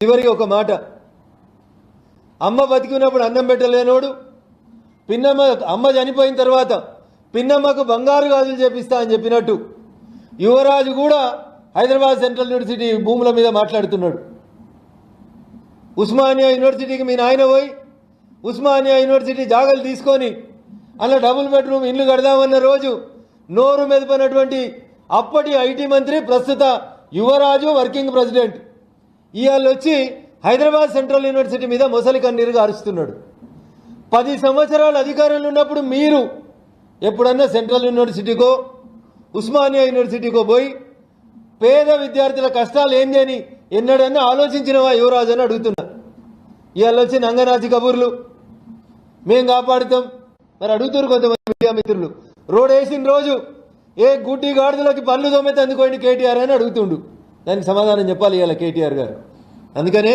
చివరికి ఒక మాట, అమ్మ బతికినప్పుడు అన్నం పెట్టలేనోడు పిన్నమ్మ అమ్మ చనిపోయిన తర్వాత పిన్నమ్మకు బంగారు గాజులు చేపిస్తా అని చెప్పినట్టు యువరాజు కూడా హైదరాబాద్ సెంట్రల్ యూనివర్సిటీ భూముల మీద మాట్లాడుతున్నాడు. ఉస్మానియా యూనివర్సిటీకి మీ నాయన పోయి ఉస్మానియా యూనివర్సిటీ జాగాలు తీసుకొని అలా డబుల్ బెడ్రూమ్ ఇల్లు కడదామన్న రోజు నోరు మెదపనటువంటి అప్పటి ఐటీ మంత్రి ప్రస్తుత యువరాజు వర్కింగ్ ప్రెసిడెంట్ ఇవాళ వచ్చి హైదరాబాద్ సెంట్రల్ యూనివర్సిటీ మీద మొసలి కన్నీరుగా అరుస్తున్నాడు. 10 సంవత్సరాలు అధికారంలో ఉన్నప్పుడు మీరు ఎప్పుడన్నా సెంట్రల్ యూనివర్సిటీకో ఉస్మానియా యూనివర్సిటీకో పోయి పేద విద్యార్థుల కష్టాలు ఏంది అని ఎన్నడన్నా ఆలోచించినవా యువరాజు అని అడుగుతున్నా. ఇవాళ వచ్చి నంగనాచి కబుర్లు మేం కాపాడుతాం. మరి అడుగుతారు కొంతమంది మీడియా మిత్రులు, రోడ్ వేసిన రోజు ఏ గుడ్డి గాడిదలకి పళ్ళు తోమైతే అందుకోండి కేటీఆర్ అని అడుగుతుండు. దానికి సమాధానం చెప్పాలి ఇవాళ కేటీఆర్ గారు. అందుకనే